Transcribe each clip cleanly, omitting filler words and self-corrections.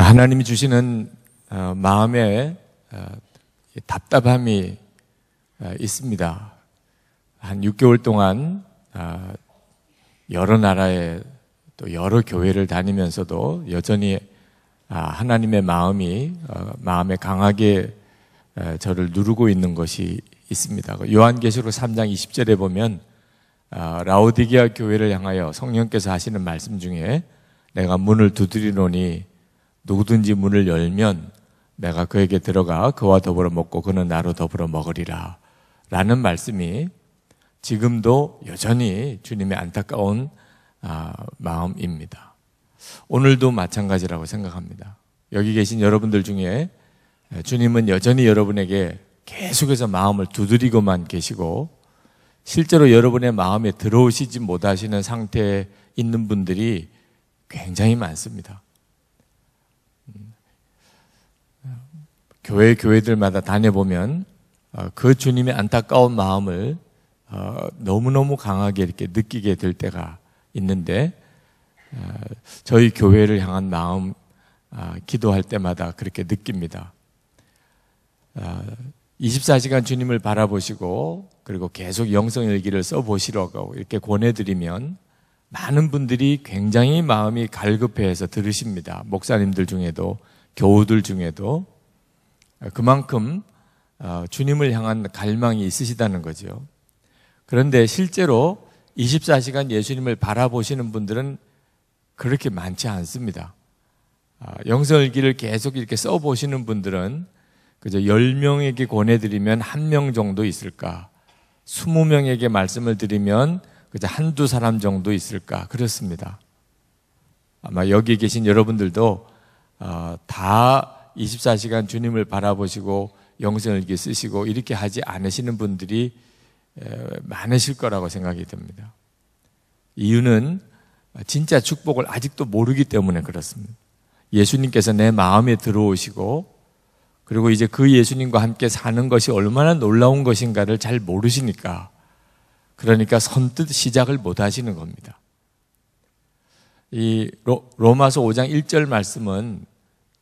하나님이 주시는 마음에 답답함이 있습니다. 한 6개월 동안 여러 나라에 또 여러 교회를 다니면서도 여전히 하나님의 마음에 강하게 저를 누르고 있는 것이 있습니다. 요한계시록 3장 20절에 보면 라오디게아 교회를 향하여 성령께서 하시는 말씀 중에 내가 문을 두드리노니 누구든지 문을 열면 내가 그에게 들어가 그와 더불어 먹고 그는 나로 더불어 먹으리라 라는 말씀이 지금도 여전히 주님의 안타까운 마음입니다. 오늘도 마찬가지라고 생각합니다. 여기 계신 여러분들 중에 주님은 여전히 여러분에게 계속해서 마음을 두드리고만 계시고 실제로 여러분의 마음에 들어오시지 못하시는 상태에 있는 분들이 굉장히 많습니다. 교회들마다 다녀보면 그 주님의 안타까운 마음을 너무너무 강하게 이렇게 느끼게 될 때가 있는데 저희 교회를 향한 마음 기도할 때마다 그렇게 느낍니다. 24시간 주님을 바라보시고 그리고 계속 영성일기를 써보시라고 이렇게 권해드리면 많은 분들이 굉장히 마음이 갈급해해서 들으십니다. 목사님들 중에도 교우들 중에도 그만큼 주님을 향한 갈망이 있으시다는 거죠. 그런데 실제로 24시간 예수님을 바라보시는 분들은 그렇게 많지 않습니다. 영성일기를 계속 이렇게 써보시는 분들은 그저 10명에게 권해드리면 1명 정도 있을까? 20명에게 말씀을 드리면 그저 한두 사람 정도 있을까? 그렇습니다. 아마 여기 계신 여러분들도 다 24시간 주님을 바라보시고 영성일기 쓰시고 이렇게 하지 않으시는 분들이 많으실 거라고 생각이 듭니다. 이유는 진짜 축복을 아직도 모르기 때문에 그렇습니다. 예수님께서 내 마음에 들어오시고 그리고 이제 그 예수님과 함께 사는 것이 얼마나 놀라운 것인가를 잘 모르시니까 그러니까 선뜻 시작을 못 하시는 겁니다. 이 로마서 5장 1절 말씀은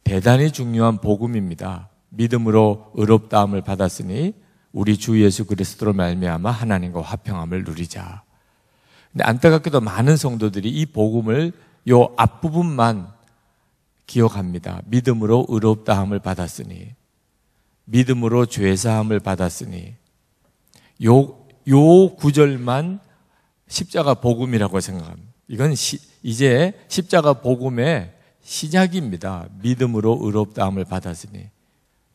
대단히 중요한 복음입니다. 믿음으로 의롭다함을 받았으니 우리 주 예수 그리스도로 말미암아 하나님과 화평함을 누리자. 근데 안타깝게도 많은 성도들이 이 복음을 요 앞부분만 기억합니다. 믿음으로 의롭다함을 받았으니, 믿음으로 죄사함을 받았으니, 요 구절만 십자가 복음이라고 생각합니다. 이건 이제 십자가 복음의 시작입니다. 믿음으로 의롭다함을 받았으니.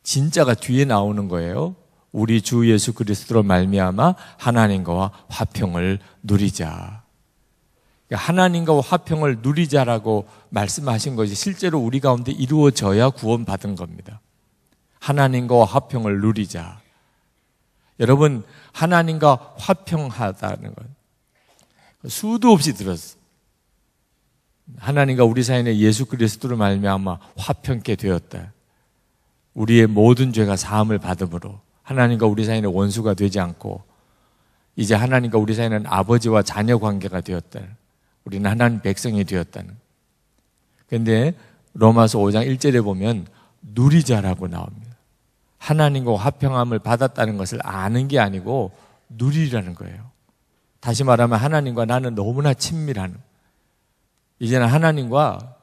진짜가 뒤에 나오는 거예요. 우리 주 예수 그리스도로 말미암아 하나님과 화평을 누리자. 하나님과 화평을 누리자라고 말씀하신 것이 실제로 우리 가운데 이루어져야 구원받은 겁니다. 하나님과 화평을 누리자. 여러분, 하나님과 화평하다는 건 수도 없이 들었어요. 하나님과 우리 사이에 예수 그리스도로 말미암아 화평케 되었다. 우리의 모든 죄가 사함을 받음으로 하나님과 우리 사이는 원수가 되지 않고 이제 하나님과 우리 사이는 아버지와 자녀 관계가 되었다. 우리는 하나님 백성이 되었다는. 그런데 로마서 5장 1절에 보면 누리자라고 나옵니다. 하나님과 화평함을 받았다는 것을 아는 게 아니고 누리라는 거예요. 다시 말하면 하나님과 나는 너무나 친밀한, 이제는 하나님과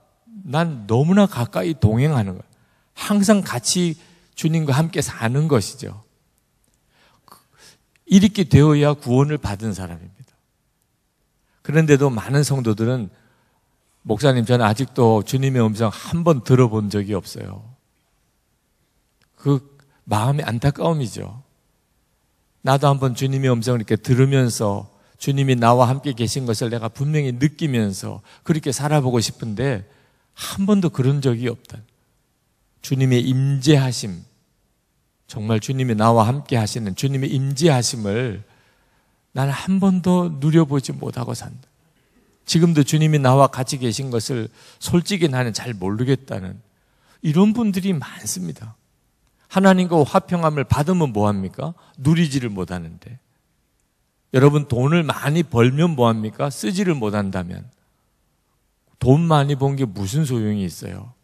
난 너무나 가까이 동행하는 거예요. 항상 같이 주님과 함께 사는 것이죠. 이렇게 되어야 구원을 받은 사람입니다. 그런데도 많은 성도들은 목사님, 저는 아직도 주님의 음성 한 번 들어본 적이 없어요. 그 마음의 안타까움이죠. 나도 한번 주님의 음성을 이렇게 들으면서 주님이 나와 함께 계신 것을 내가 분명히 느끼면서 그렇게 살아보고 싶은데 한 번도 그런 적이 없다. 주님의 임재하심, 정말 주님이 나와 함께 하시는 주님의 임재하심을 나는 한 번도 누려보지 못하고 산다. 지금도 주님이 나와 같이 계신 것을 솔직히 나는 잘 모르겠다는 이런 분들이 많습니다. 하나님과 화평함을 받으면 뭐합니까? 누리지를 못하는데. 여러분, 돈을 많이 벌면 뭐합니까? 쓰지를 못한다면. 돈 많이 번 게 무슨 소용이 있어요?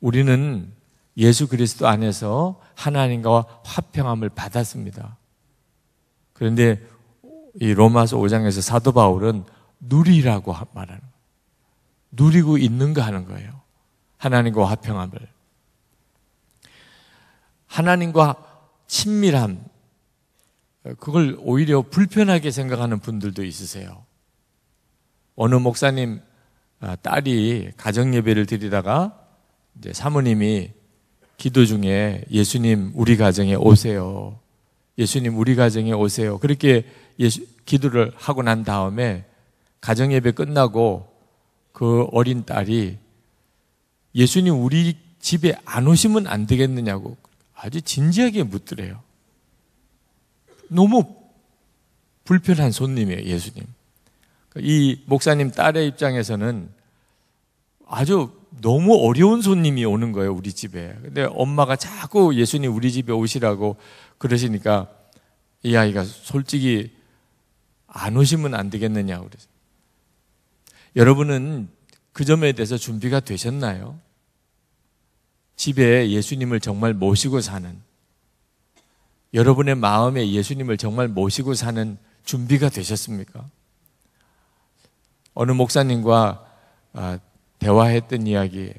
우리는 예수 그리스도 안에서 하나님과 화평함을 받았습니다. 그런데 이 로마서 5장에서 사도 바울은 누리라고 말하는 거예요. 누리고 있는가 하는 거예요. 하나님과 화평함을. 하나님과 친밀함, 그걸 오히려 불편하게 생각하는 분들도 있으세요. 어느 목사님 딸이 가정예배를 드리다가 이제 사모님이 기도 중에 예수님 우리 가정에 오세요. 예수님 우리 가정에 오세요. 그렇게 기도를 하고 난 다음에 가정예배 끝나고 그 어린 딸이 예수님 우리 집에 안 오시면 안 되겠느냐고 아주 진지하게 묻더래요. 너무 불편한 손님이에요, 예수님. 이 목사님 딸의 입장에서는 아주 너무 어려운 손님이 오는 거예요, 우리 집에. 근데 엄마가 자꾸 예수님 우리 집에 오시라고 그러시니까 이 아이가 솔직히 안 오시면 안 되겠느냐고 그랬어요. 여러분은 그 점에 대해서 준비가 되셨나요? 집에 예수님을 정말 모시고 사는, 여러분의 마음에 예수님을 정말 모시고 사는 준비가 되셨습니까? 어느 목사님과 대화했던 이야기,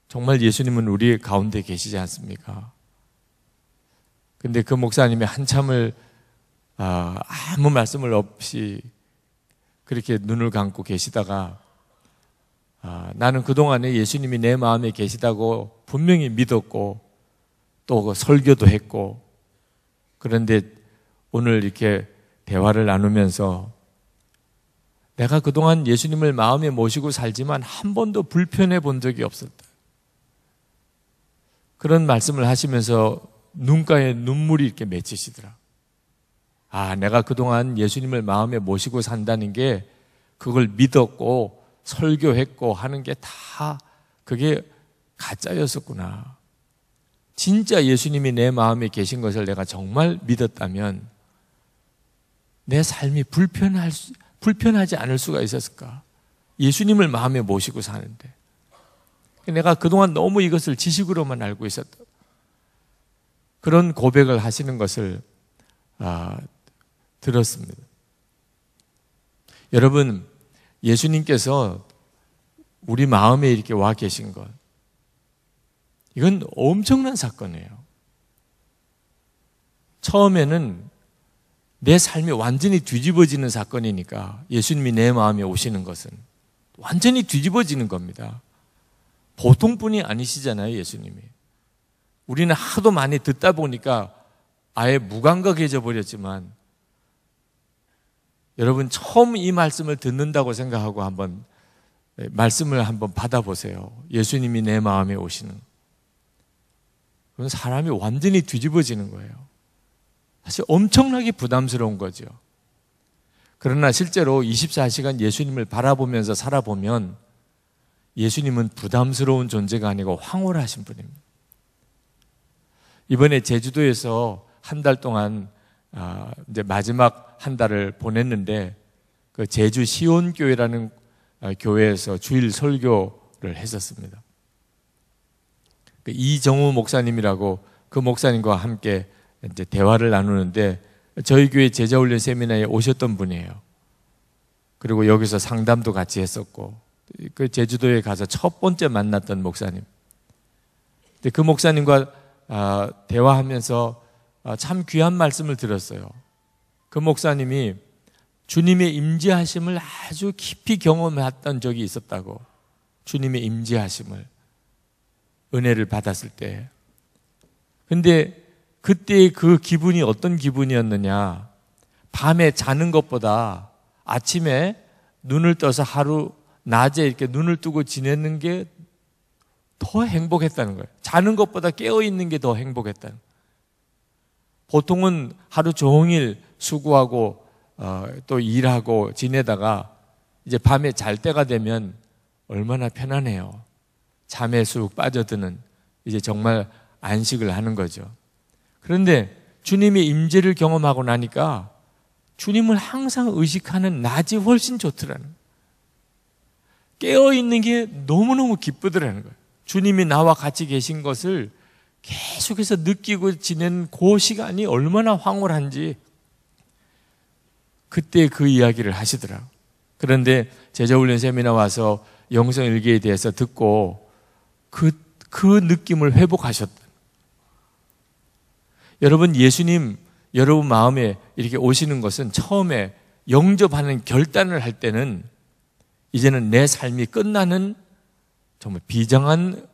정말 예수님은 우리 가운데 계시지 않습니까? 근데 그 목사님이 한참을 아무 말씀을 없이 그렇게 눈을 감고 계시다가 나는 그동안에 예수님이 내 마음에 계시다고 분명히 믿었고 또 설교도 했고, 그런데 오늘 이렇게 대화를 나누면서 내가 그동안 예수님을 마음에 모시고 살지만 한 번도 불편해 본 적이 없었다. 그런 말씀을 하시면서 눈가에 눈물이 이렇게 맺히시더라. 내가 그동안 예수님을 마음에 모시고 산다는 게 그걸 믿었고 설교했고 하는 게 다 그게 가짜였었구나. 진짜 예수님이 내 마음에 계신 것을 내가 정말 믿었다면 내 삶이 불편하지 않을 수가 있었을까? 예수님을 마음에 모시고 사는데 내가 그동안 너무 이것을 지식으로만 알고 있었다. 그런 고백을 하시는 것을 들었습니다. 여러분, 예수님께서 우리 마음에 이렇게 와 계신 것, 이건 엄청난 사건이에요. 처음에는 내 삶이 완전히 뒤집어지는 사건이니까 예수님이 내 마음에 오시는 것은 완전히 뒤집어지는 겁니다. 보통 분이 아니시잖아요, 예수님이. 우리는 하도 많이 듣다 보니까 아예 무감각해져 버렸지만, 여러분 처음 이 말씀을 듣는다고 생각하고 한번 말씀을 한번 받아보세요. 예수님이 내 마음에 오시는, 그건 사람이 완전히 뒤집어지는 거예요. 사실 엄청나게 부담스러운 거죠. 그러나 실제로 24시간 예수님을 바라보면서 살아보면 예수님은 부담스러운 존재가 아니고 황홀하신 분입니다. 이번에 제주도에서 한 달 동안 이제 마지막 한 달을 보냈는데, 그 제주 시온교회라는 교회에서 주일 설교를 했었습니다. 이정우 목사님이라고 그 목사님과 함께 이제 대화를 나누는데 저희 교회 제자훈련 세미나에 오셨던 분이에요. 그리고 여기서 상담도 같이 했었고, 그 제주도에 가서 첫 번째 만났던 목사님. 근데 그 목사님과 대화하면서 참 귀한 말씀을 들었어요. 그 목사님이 주님의 임재하심을 아주 깊이 경험했던 적이 있었다고. 주님의 임재하심을, 은혜를 받았을 때. 근데 그때 그 기분이 어떤 기분이었느냐, 밤에 자는 것보다 아침에 눈을 떠서 하루 낮에 이렇게 눈을 뜨고 지내는 게 더 행복했다는 거예요. 자는 것보다 깨어있는 게 더 행복했다는 거예요. 보통은 하루 종일 수고하고 또 일하고 지내다가 이제 밤에 잘 때가 되면 얼마나 편안해요. 잠에 쑥 빠져드는, 이제 정말 안식을 하는 거죠. 그런데 주님의 임재를 경험하고 나니까 주님을 항상 의식하는 낮이 훨씬 좋더라는 거예요. 깨어있는 게 너무너무 기쁘더라는 거예요. 주님이 나와 같이 계신 것을 계속해서 느끼고 지낸 그 시간이 얼마나 황홀한지 그때 그 이야기를 하시더라. 그런데 제자훈련 세미나 와서 영성일기에 대해서 듣고 그 느낌을 회복하셨다. 여러분, 예수님 여러분 마음에 이렇게 오시는 것은 처음에 영접하는 결단을 할 때는 이제는 내 삶이 끝나는 정말 비장한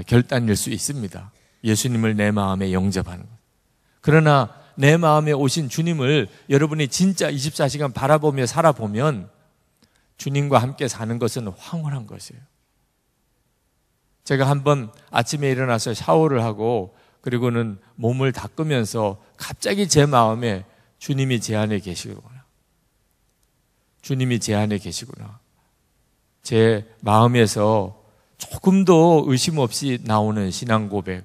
결단일 수 있습니다. 예수님을 내 마음에 영접하는 것. 그러나 내 마음에 오신 주님을 여러분이 진짜 24시간 바라보며 살아보면 주님과 함께 사는 것은 황홀한 것이에요. 제가 한번 아침에 일어나서 샤워를 하고 그리고는 몸을 닦으면서 갑자기 제 마음에 주님이 제 안에 계시구나. 주님이 제 안에 계시구나. 제 마음에서 조금도 의심 없이 나오는 신앙 고백.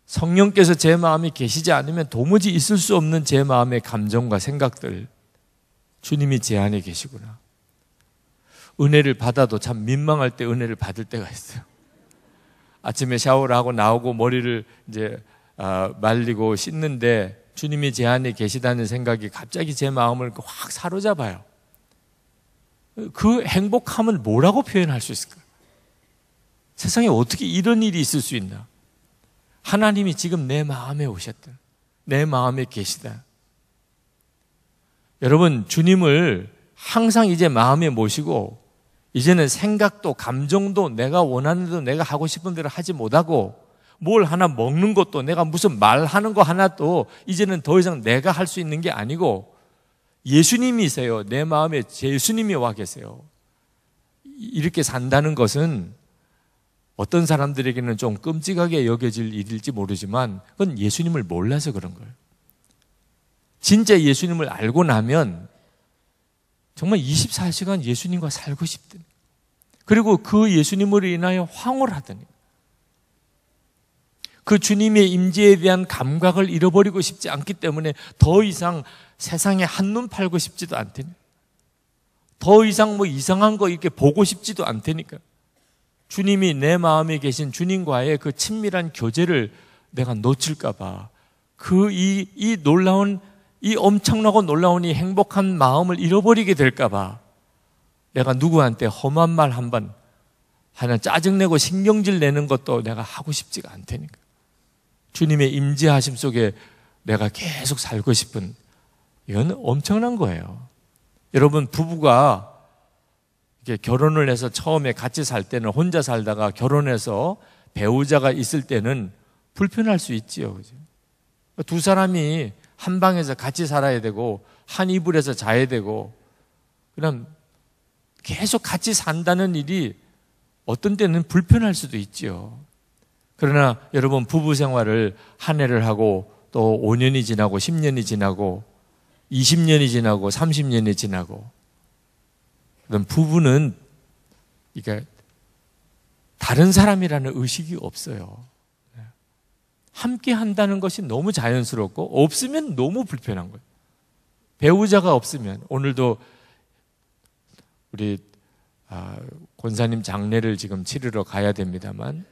성령께서 제 마음에 계시지 않으면 도무지 있을 수 없는 제 마음의 감정과 생각들. 주님이 제 안에 계시구나. 은혜를 받아도 참 민망할 때 은혜를 받을 때가 있어요. 아침에 샤워를 하고 나오고 머리를 이제 말리고 씻는데 주님이 제 안에 계시다는 생각이 갑자기 제 마음을 확 사로잡아요. 그 행복함을 뭐라고 표현할 수 있을까? 세상에 어떻게 이런 일이 있을 수 있나? 하나님이 지금 내 마음에 오셨다. 내 마음에 계시다. 여러분, 주님을 항상 이제 마음에 모시고 이제는 생각도 감정도 내가 원하는 대로 내가 하고 싶은 대로 하지 못하고 뭘 하나 먹는 것도 내가 무슨 말하는 거 하나도 이제는 더 이상 내가 할 수 있는 게 아니고 예수님이세요. 내 마음에 예수님이 와 계세요. 이렇게 산다는 것은 어떤 사람들에게는 좀 끔찍하게 여겨질 일일지 모르지만 그건 예수님을 몰라서 그런 거예요. 진짜 예수님을 알고 나면 정말 24시간 예수님과 살고 싶더니 그리고 그 예수님으로 인하여 황홀하더니 그 주님의 임재에 대한 감각을 잃어버리고 싶지 않기 때문에 더 이상 세상에 한눈 팔고 싶지도 않다니 더 이상 뭐 이상한 거 이렇게 보고 싶지도 않다니까 주님이 내 마음에 계신 주님과의 그 친밀한 교제를 내가 놓칠까 봐 이 놀라운 이 엄청나고 놀라운 이 행복한 마음을 잃어버리게 될까 봐 내가 누구한테 험한 말 한 번 하나 짜증내고 신경질 내는 것도 내가 하고 싶지가 않다니까 주님의 임재하심 속에 내가 계속 살고 싶은 이건 엄청난 거예요. 여러분, 부부가 이렇게 결혼을 해서 처음에 같이 살 때는 혼자 살다가 결혼해서 배우자가 있을 때는 불편할 수 있지요. 그죠? 두 사람이 한 방에서 같이 살아야 되고 한 이불에서 자야 되고 그럼 계속 같이 산다는 일이 어떤 때는 불편할 수도 있지요. 그러나 여러분, 부부 생활을 한 해를 하고 또 5년이 지나고 10년이 지나고 20년이 지나고 30년이 지나고 그럼 부부는 그러니까 다른 사람이라는 의식이 없어요. 함께 한다는 것이 너무 자연스럽고 없으면 너무 불편한 거예요. 배우자가 없으면 오늘도 우리 권사님 장례를 지금 치르러 가야 됩니다만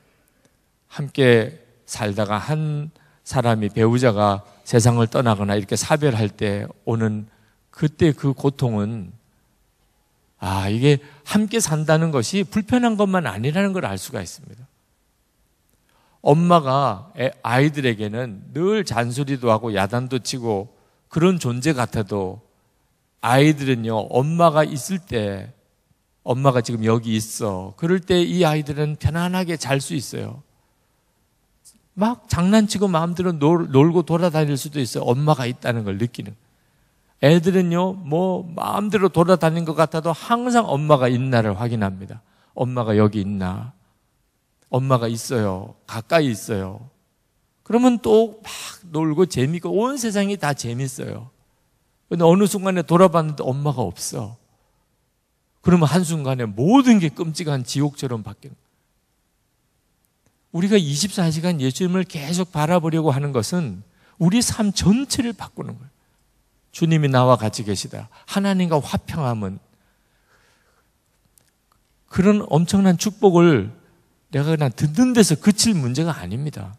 함께 살다가 한 사람이 배우자가 세상을 떠나거나 이렇게 사별할 때 오는 그때 그 고통은 이게 함께 산다는 것이 불편한 것만 아니라는 걸 알 수가 있습니다. 엄마가 아이들에게는 늘 잔소리도 하고 야단도 치고 그런 존재 같아도 아이들은요, 엄마가 있을 때 엄마가 지금 여기 있어. 그럴 때 이 아이들은 편안하게 잘 수 있어요. 막 장난치고 마음대로 놀고 돌아다닐 수도 있어요. 엄마가 있다는 걸 느끼는. 애들은요, 뭐 마음대로 돌아다닌 것 같아도 항상 엄마가 있나를 확인합니다. 엄마가 여기 있나? 엄마가 있어요. 가까이 있어요. 그러면 또 막 놀고 재밌고 온 세상이 다 재밌어요. 근데 어느 순간에 돌아봤는데 엄마가 없어. 그러면 한순간에 모든 게 끔찍한 지옥처럼 바뀌는 거예요. 우리가 24시간 예수님을 계속 바라보려고 하는 것은 우리 삶 전체를 바꾸는 거예요. 주님이 나와 같이 계시다. 하나님과 화평함은 그런 엄청난 축복을 내가 그냥 듣는 데서 그칠 문제가 아닙니다.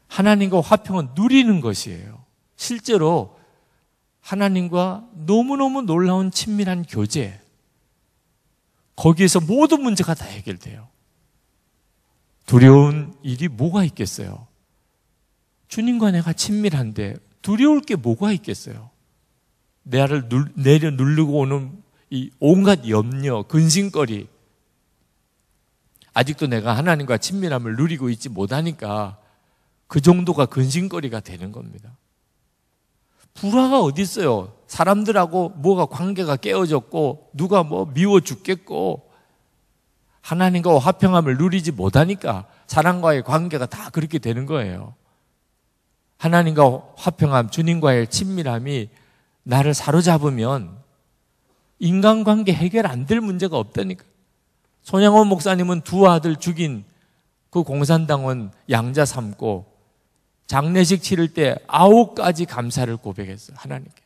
하나님과 화평은 누리는 것이에요. 실제로 하나님과 너무너무 놀라운 친밀한 교제, 거기에서 모든 문제가 다 해결돼요. 두려운 일이 뭐가 있겠어요? 주님과 내가 친밀한데 두려울 게 뭐가 있겠어요? 나를 내려 누르고 오는 이 온갖 염려, 근심거리, 아직도 내가 하나님과 친밀함을 누리고 있지 못하니까 그 정도가 근심거리가 되는 겁니다. 불화가 어디 있어요? 사람들하고 뭐가 관계가 깨어졌고 누가 뭐 미워 죽겠고 하나님과 화평함을 누리지 못하니까 사람과의 관계가 다 그렇게 되는 거예요. 하나님과 화평함, 주님과의 친밀함이 나를 사로잡으면 인간관계 해결 안 될 문제가 없다니까. 손양원 목사님은 두 아들 죽인 그 공산당원 양자 삼고 장례식 치를 때 9가지 감사를 고백했어요. 하나님께.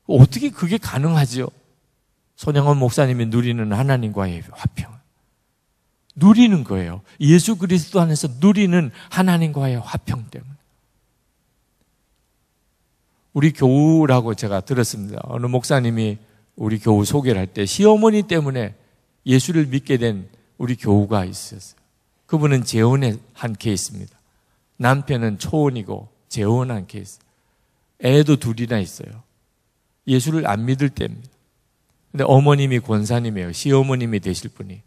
어떻게 그게 가능하죠? 손양원 목사님이 누리는 하나님과의 화평. 누리는 거예요. 예수 그리스도 안에서 누리는 하나님과의 화평 때문에. 우리 교우라고 제가 들었습니다. 어느 목사님이 우리 교우 소개를 할 때 시어머니 때문에 예수를 믿게 된 우리 교우가 있었어요. 그분은 재혼의 한 케이스입니다. 남편은 초혼이고 재혼한 케이스. 애도 둘이나 있어요. 예수를 안 믿을 때입니다. 근데 어머님이 권사님이에요. 시어머님이 되실 분이.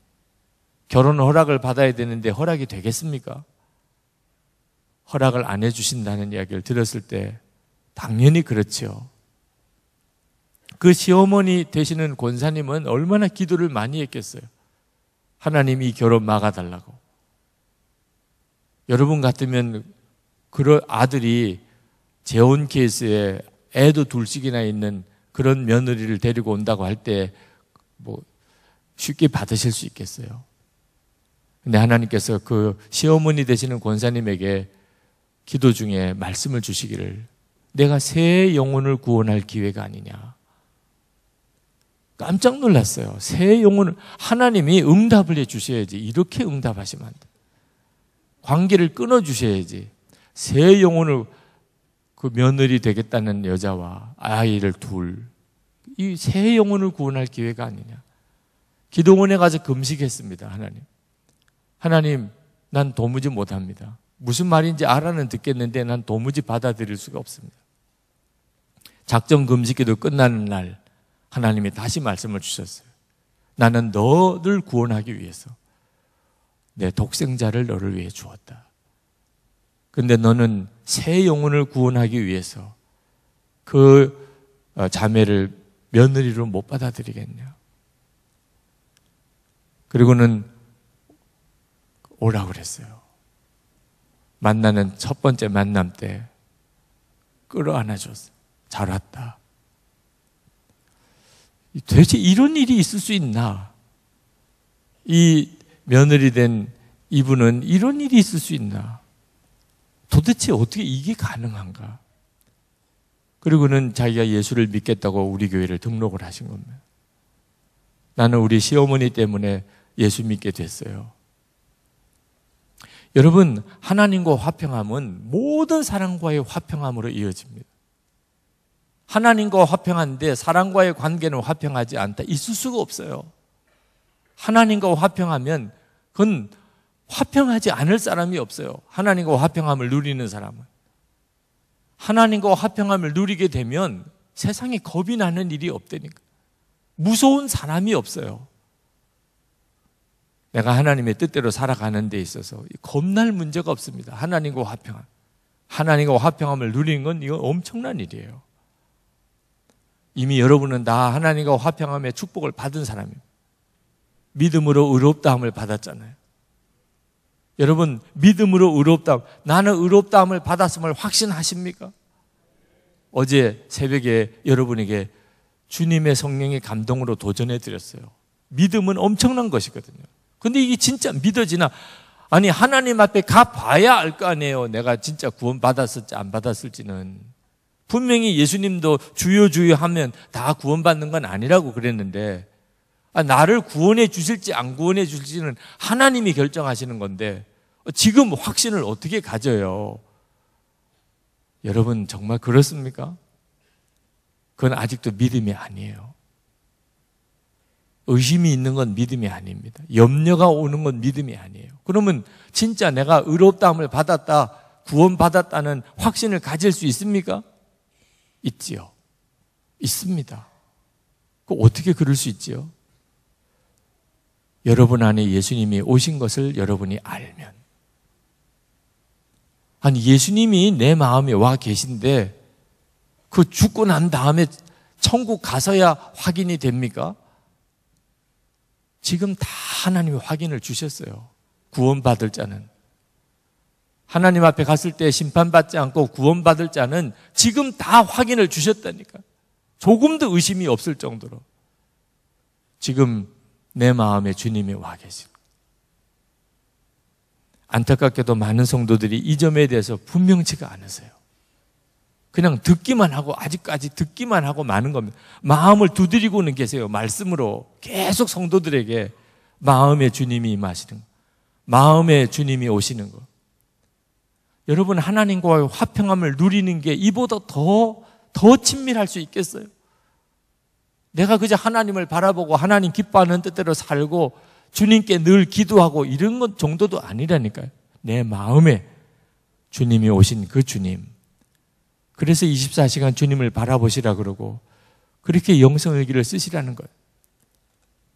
결혼 허락을 받아야 되는데 허락이 되겠습니까? 허락을 안 해주신다는 이야기를 들었을 때 당연히 그렇죠. 그 시어머니 되시는 권사님은 얼마나 기도를 많이 했겠어요. 하나님이 이 결혼 막아달라고. 여러분 같으면 그런 아들이 재혼 케이스에 애도 둘씩이나 있는 그런 며느리를 데리고 온다고 할 때 뭐 쉽게 받으실 수 있겠어요. 근데 하나님께서 그 시어머니 되시는 권사님에게 기도 중에 말씀을 주시기를 내가 새 영혼을 구원할 기회가 아니냐. 깜짝 놀랐어요. 새 영혼을 하나님이 응답을 해 주셔야지. 이렇게 응답하시면 안 돼. 관계를 끊어 주셔야지. 새 영혼을 그 며느리 되겠다는 여자와 아이를 둘, 이 새 영혼을 구원할 기회가 아니냐. 기도원에 가서 금식했습니다. 하나님, 난 도무지 못합니다. 무슨 말인지 알아는 듣겠는데 난 도무지 받아들일 수가 없습니다. 작전 금식기도 끝나는 날 하나님이 다시 말씀을 주셨어요. 나는 너를 구원하기 위해서 내 독생자를 너를 위해 주었다. 근데 너는 새 영혼을 구원하기 위해서 그 자매를 며느리로 못 받아들이겠냐. 그리고는 오라고 그랬어요. 만나는 첫 번째 만남 때 끌어안아줬어요. 잘 왔다. 도대체 이런 일이 있을 수 있나? 이 며느리 된 이분은 이런 일이 있을 수 있나? 도대체 어떻게 이게 가능한가? 그리고는 자기가 예수를 믿겠다고 우리 교회를 등록을 하신 겁니다. 나는 우리 시어머니 때문에 예수 믿게 됐어요. 여러분, 하나님과 화평함은 모든 사람과의 화평함으로 이어집니다. 하나님과 화평한데 사람과의 관계는 화평하지 않다. 있을 수가 없어요. 하나님과 화평하면 그건 화평하지 않을 사람이 없어요. 하나님과 화평함을 누리는 사람은. 하나님과 화평함을 누리게 되면 세상에 겁이 나는 일이 없다니까. 무서운 사람이 없어요. 내가 하나님의 뜻대로 살아가는 데 있어서 겁날 문제가 없습니다. 하나님과 화평함. 하나님과 화평함을 누리는 건 이건 엄청난 일이에요. 이미 여러분은 다 하나님과 화평함의 축복을 받은 사람입니다. 믿음으로 의롭다함을 받았잖아요. 여러분, 믿음으로 의롭다함, 나는 의롭다함을 받았음을 확신하십니까? 어제 새벽에 여러분에게 주님의 성령의 감동으로 도전해 드렸어요. 믿음은 엄청난 것이거든요. 근데 이게 진짜 믿어지나? 아니, 하나님 앞에 가봐야 알 거 아니에요. 내가 진짜 구원 받았을지 안 받았을지는. 분명히 예수님도 주여 주여 하면 다 구원받는 건 아니라고 그랬는데 나를 구원해 주실지 안 구원해 주실지는 하나님이 결정하시는 건데 지금 확신을 어떻게 가져요? 여러분 정말 그렇습니까? 그건 아직도 믿음이 아니에요. 의심이 있는 건 믿음이 아닙니다. 염려가 오는 건 믿음이 아니에요. 그러면 진짜 내가 의롭다함을 받았다, 구원받았다는 확신을 가질 수 있습니까? 있지요. 있습니다. 어떻게 그럴 수 있지요? 여러분 안에 예수님이 오신 것을 여러분이 알면. 아니, 예수님이 내 마음에 와 계신데 그 죽고 난 다음에 천국 가서야 확인이 됩니까? 지금 다 하나님이 확인을 주셨어요. 구원받을 자는. 하나님 앞에 갔을 때 심판받지 않고 구원받을 자는 지금 다 확인을 주셨다니까. 조금도 의심이 없을 정도로. 지금 내 마음에 주님이 와 계시고. 안타깝게도 많은 성도들이 이 점에 대해서 분명치가 않으세요. 그냥 듣기만 하고 아직까지 듣기만 하고 마는 겁니다. 마음을 두드리고는 계세요. 말씀으로 계속 성도들에게 마음의 주님이 임하시는 거, 마음의 주님이 오시는 거. 여러분 하나님과의 화평함을 누리는 게 이보다 더 친밀할 수 있겠어요? 내가 그저 하나님을 바라보고 하나님 기뻐하는 뜻대로 살고 주님께 늘 기도하고 이런 것 정도도 아니라니까요. 내 마음에 주님이 오신 그 주님. 그래서 24시간 주님을 바라보시라 그러고 그렇게 영성일기를 쓰시라는 거예요.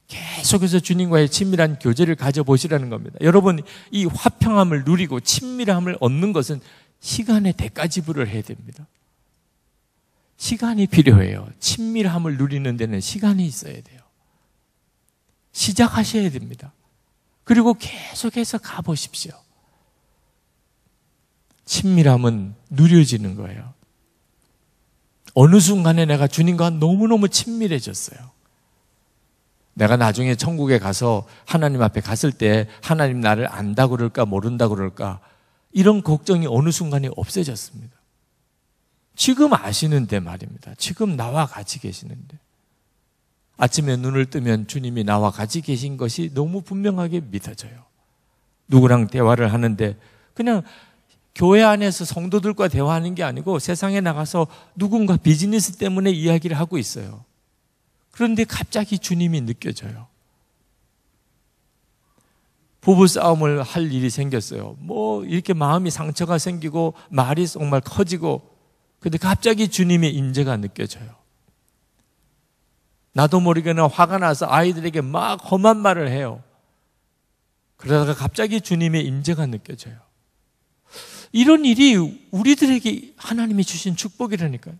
계속해서 주님과의 친밀한 교제를 가져보시라는 겁니다. 여러분 이 화평함을 누리고 친밀함을 얻는 것은 시간의 대가 지불을 해야 됩니다. 시간이 필요해요. 친밀함을 누리는 데는 시간이 있어야 돼요. 시작하셔야 됩니다. 그리고 계속해서 가보십시오. 친밀함은 누려지는 거예요. 어느 순간에 내가 주님과 너무너무 친밀해졌어요. 내가 나중에 천국에 가서 하나님 앞에 갔을 때 하나님 나를 안다 그럴까 모른다 그럴까 이런 걱정이 어느 순간에 없어졌습니다. 지금 아시는데 말입니다. 지금 나와 같이 계시는데 아침에 눈을 뜨면 주님이 나와 같이 계신 것이 너무 분명하게 믿어져요. 누구랑 대화를 하는데 그냥 교회 안에서 성도들과 대화하는 게 아니고 세상에 나가서 누군가 비즈니스 때문에 이야기를 하고 있어요. 그런데 갑자기 주님이 느껴져요. 부부싸움을 할 일이 생겼어요. 이렇게 마음이 상처가 생기고 말이 정말 커지고 근데 갑자기 주님의 임재가 느껴져요. 나도 모르게는 화가 나서 아이들에게 막 험한 말을 해요. 그러다가 갑자기 주님의 임재가 느껴져요. 이런 일이 우리들에게 하나님이 주신 축복이라니까요.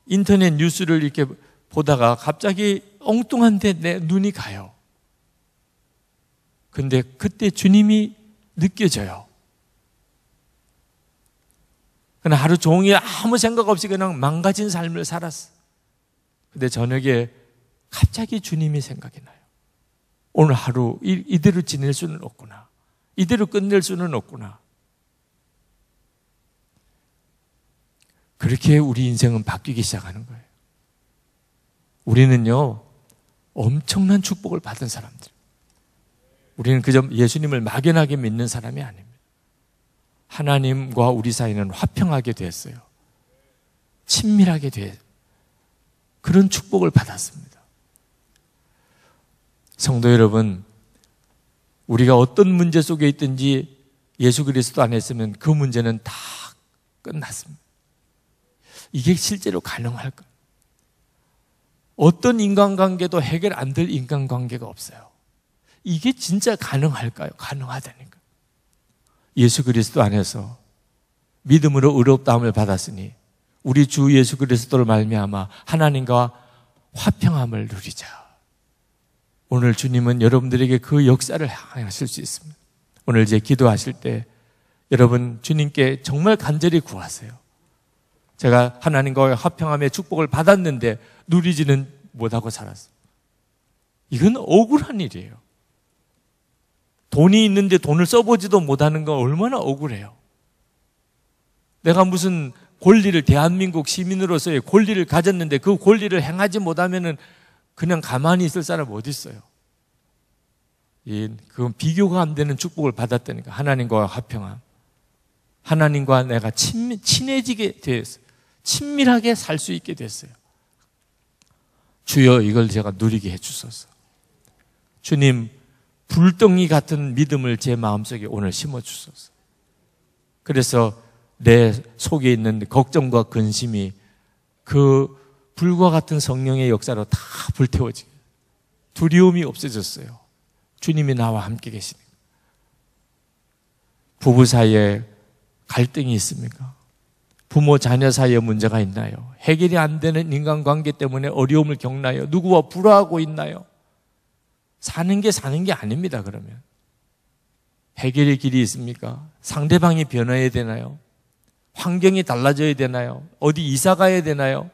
인터넷 뉴스를 이렇게 보다가 갑자기 엉뚱한데 내 눈이 가요. 근데 그때 주님이 느껴져요. 그냥 하루 종일 아무 생각 없이 그냥 망가진 삶을 살았어. 근데 저녁에 갑자기 주님이 생각이 나요. 오늘 하루 이대로 지낼 수는 없구나. 이대로 끝낼 수는 없구나. 그렇게 우리 인생은 바뀌기 시작하는 거예요. 우리는요, 엄청난 축복을 받은 사람들. 우리는 그저 예수님을 막연하게 믿는 사람이 아닙니다. 하나님과 우리 사이는 화평하게 됐어요. 친밀하게 됐어요. 그런 축복을 받았습니다. 성도 여러분, 우리가 어떤 문제 속에 있든지 예수 그리스도 안에 있으면 그 문제는 다 끝났습니다. 이게 실제로 가능할까? 어떤 인간관계도 해결 안 될 인간관계가 없어요. 이게 진짜 가능할까요? 가능하다니까. 예수 그리스도 안에서 믿음으로 의롭다함을 받았으니 우리 주 예수 그리스도를 말미암아 하나님과 화평함을 누리자. 오늘 주님은 여러분들에게 그 역사를 하실 수 있습니다. 오늘 이제 기도하실 때 여러분 주님께 정말 간절히 구하세요. 제가 하나님과의 화평함의 축복을 받았는데 누리지는 못하고 살았어요. 이건 억울한 일이에요. 돈이 있는데 돈을 써보지도 못하는 건 얼마나 억울해요. 내가 무슨 권리를 대한민국 시민으로서의 권리를 가졌는데 그 권리를 행하지 못하면은 그냥 가만히 있을 사람 어디 있어요? 그건 비교가 안 되는 축복을 받았다니까. 하나님과 화평함. 하나님과 내가 친해지게 됐어요. 친밀하게 살 수 있게 됐어요. 주여, 이걸 제가 누리게 해주소서. 주님, 불덩이 같은 믿음을 제 마음속에 오늘 심어주소서. 그래서 내 속에 있는 걱정과 근심이 그 불과 같은 성령의 역사로 다 불태워지게, 두려움이 없어졌어요. 주님이 나와 함께 계시니까. 부부 사이에 갈등이 있습니까? 부모 자녀 사이에 문제가 있나요? 해결이 안 되는 인간관계 때문에 어려움을 겪나요? 누구와 불화하고 있나요? 사는 게 아닙니다. 그러면 해결의 길이 있습니까? 상대방이 변해야 되나요? 환경이 달라져야 되나요? 어디 이사 가야 되나요?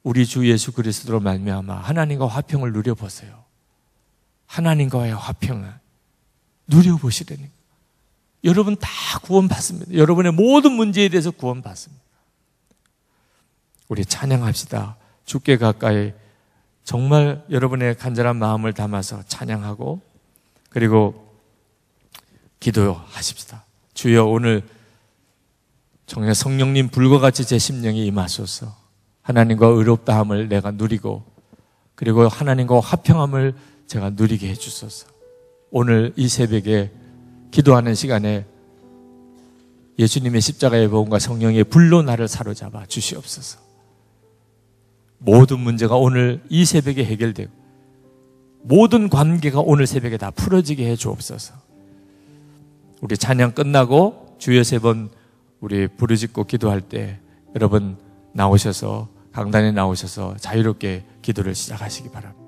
우리 주 예수 그리스도로 말미암아 하나님과 화평을 누려보세요. 하나님과의 화평을 누려보시라니까. 여러분 다 구원받습니다. 여러분의 모든 문제에 대해서 구원받습니다. 우리 찬양합시다. 주께 가까이 정말 여러분의 간절한 마음을 담아서 찬양하고, 그리고 기도하십시다. 주여, 오늘 정말 성령님 불과 같이 제 심령이 임하소서. 하나님과 의롭다함을 내가 누리고, 그리고 하나님과 화평함을 제가 누리게 해주소서. 오늘 이 새벽에 기도하는 시간에 예수님의 십자가의 복음과 성령의 불로 나를 사로잡아 주시옵소서. 모든 문제가 오늘 이 새벽에 해결되고 모든 관계가 오늘 새벽에 다 풀어지게 해 주옵소서. 우리 찬양 끝나고 주여 세 번 우리 부르짖고 기도할 때 여러분 나오셔서, 강단에 나오셔서 자유롭게 기도를 시작하시기 바랍니다.